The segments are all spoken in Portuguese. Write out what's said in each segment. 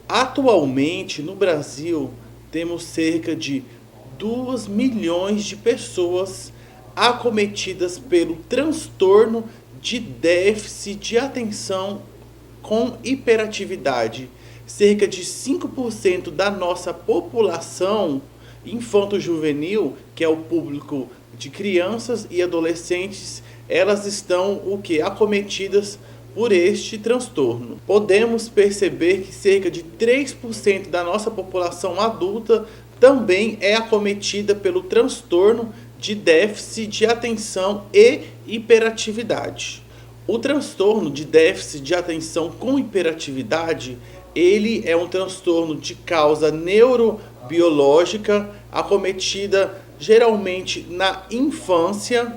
Atualmente, no Brasil, temos cerca de 2 milhões de pessoas acometidas pelo transtorno de déficit de atenção com hiperatividade. Cerca de 5% da nossa população infanto-juvenil, que é o público de crianças e adolescentes, elas estão acometidas por este transtorno. Podemos perceber que cerca de 3% da nossa população adulta também é acometida pelo transtorno de déficit de atenção e hiperatividade. O transtorno de déficit de atenção com hiperatividade, ele é um transtorno de causa neurobiológica, acometida geralmente na infância,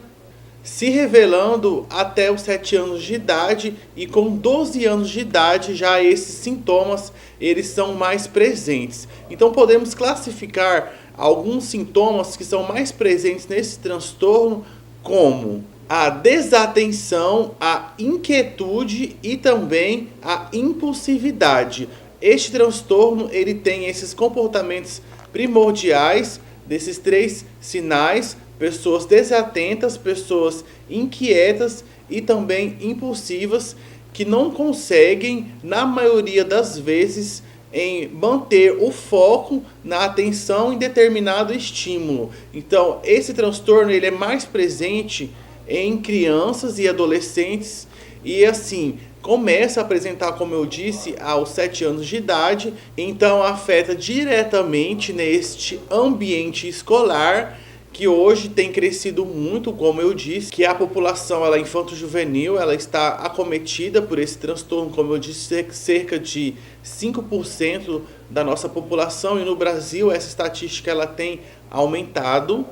se revelando até os 7 anos de idade, e com 12 anos de idade já esses sintomas eles são mais presentes. Então podemos classificar alguns sintomas que são mais presentes nesse transtorno como a desatenção, a inquietude e também a impulsividade. Este transtorno ele tem esses comportamentos primordiais desses 3 sinais: pessoas desatentas, pessoas inquietas e também impulsivas, que não conseguem, na maioria das vezes, em manter o foco na atenção em determinado estímulo. Então, esse transtorno ele é mais presente em crianças e adolescentes e assim começa a apresentar, como eu disse, aos 7 anos de idade. Então afeta diretamente neste ambiente escolar, que hoje tem crescido muito, como eu disse, que a população infanto-juvenil ela está acometida por esse transtorno, como eu disse, cerca de 5% da nossa população, e no Brasil essa estatística ela tem aumentado.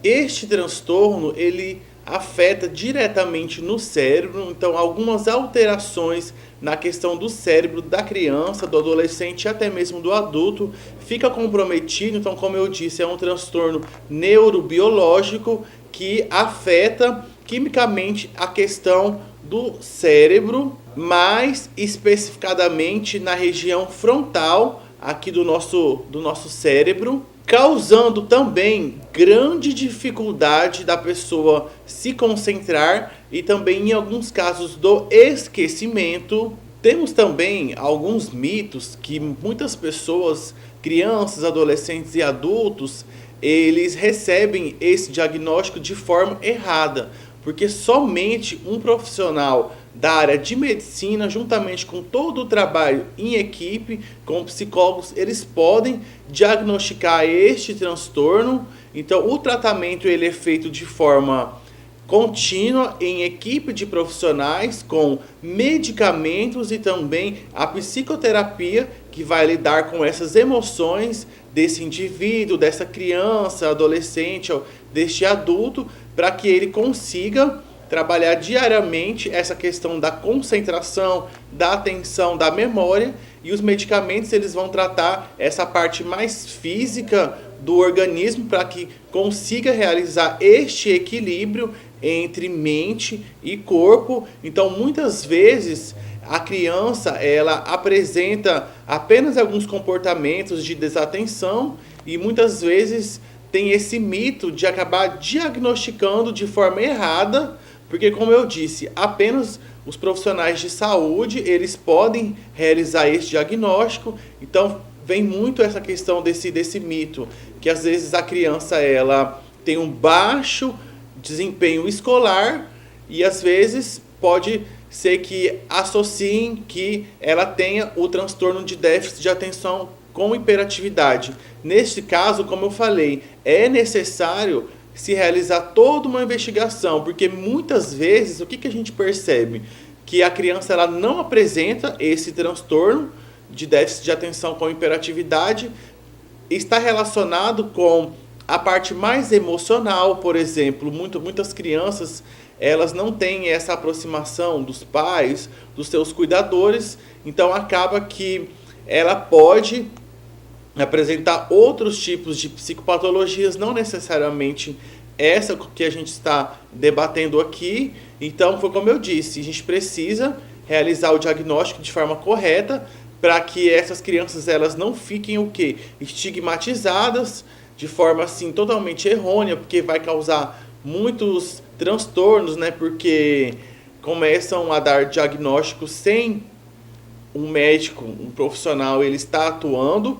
Este transtorno ele afeta diretamente no cérebro, então algumas alterações na questão do cérebro da criança, do adolescente e até mesmo do adulto fica comprometido. Então, como eu disse, é um transtorno neurobiológico que afeta quimicamente a questão do cérebro, mais especificadamente na região frontal aqui do nosso cérebro, causando também grande dificuldade da pessoa se concentrar e também, em alguns casos, do esquecimento. Temos também alguns mitos que muitas pessoas, crianças, adolescentes e adultos, eles recebem esse diagnóstico de forma errada, porque somente um profissional da área de medicina, juntamente com todo o trabalho em equipe, com psicólogos, eles podem diagnosticar este transtorno. Então, o tratamento ele é feito de forma contínua em equipe de profissionais, com medicamentos e também a psicoterapia, que vai lidar com essas emoções desse indivíduo, dessa criança, adolescente, deste adulto, para que ele consiga trabalhar diariamente essa questão da concentração, da atenção, da memória. E os medicamentos eles vão tratar essa parte mais física do organismo, para que consiga realizar este equilíbrio entre mente e corpo. Então, muitas vezes a criança ela apresenta apenas alguns comportamentos de desatenção, e muitas vezes tem esse mito de acabar diagnosticando de forma errada, porque, como eu disse, apenas os profissionais de saúde eles podem realizar esse diagnóstico. Então vem muito essa questão desse mito, que às vezes a criança ela tem um baixo desempenho escolar, e às vezes pode ser que associem que ela tenha o transtorno de déficit de atenção com hiperatividade. Neste caso, como eu falei, é necessário se realizar toda uma investigação, porque muitas vezes o que a gente percebe? Que a criança ela não apresenta esse transtorno de déficit de atenção com hiperatividade, está relacionado com a parte mais emocional. Por exemplo, muitas crianças elas não têm essa aproximação dos pais, dos seus cuidadores, então acaba que ela pode apresentar outros tipos de psicopatologias, não necessariamente essa que a gente está debatendo aqui. Então, foi como eu disse, a gente precisa realizar o diagnóstico de forma correta para que essas crianças elas não fiquem o quê? Estigmatizadas de forma assim totalmente errônea, porque vai causar muitos transtornos, né? Porque começam a dar diagnósticos sem um médico, um profissional, ele está atuando.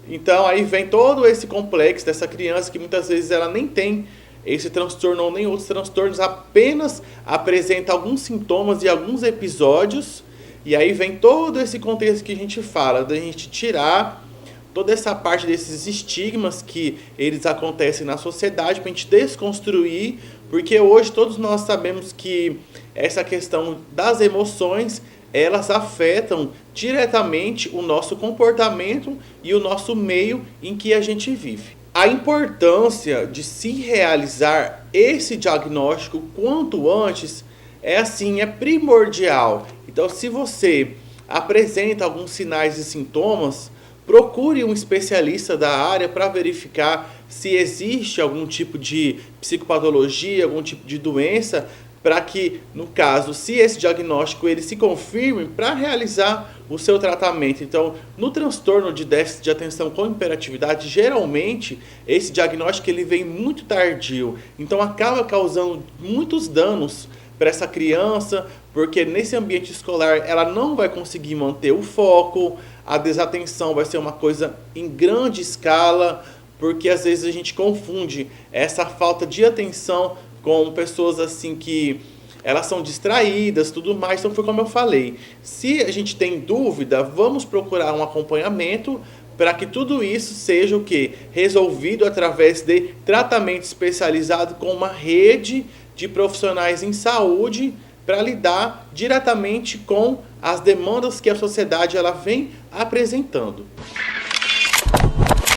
Então aí vem todo esse complexo dessa criança que muitas vezes ela nem tem esse transtorno ou nem outros transtornos, apenas apresenta alguns sintomas e alguns episódios. E aí vem todo esse contexto que a gente fala, da gente tirar toda essa parte desses estigmas que eles acontecem na sociedade, para a gente desconstruir, porque hoje todos nós sabemos que essa questão das emoções, elas afetam diretamente o nosso comportamento e o nosso meio em que a gente vive. A importância de se realizar esse diagnóstico quanto antes é primordial. Então, se você apresenta alguns sinais e sintomas, procure um especialista da área para verificar se existe algum tipo de psicopatologia, algum tipo de doença, para que, no caso, se esse diagnóstico ele se confirme, para realizar o seu tratamento. Então, no transtorno de déficit de atenção com hiperatividade, geralmente esse diagnóstico ele vem muito tardio, então acaba causando muitos danos para essa criança, porque nesse ambiente escolar ela não vai conseguir manter o foco, a desatenção vai ser uma coisa em grande escala, porque às vezes a gente confunde essa falta de atenção com pessoas assim que elas são distraídas, tudo mais. Então foi como eu falei, se a gente tem dúvida, vamos procurar um acompanhamento para que tudo isso seja o quê? Resolvido através de tratamento especializado com uma rede de profissionais em saúde para lidar diretamente com as demandas que a sociedade ela vem apresentando.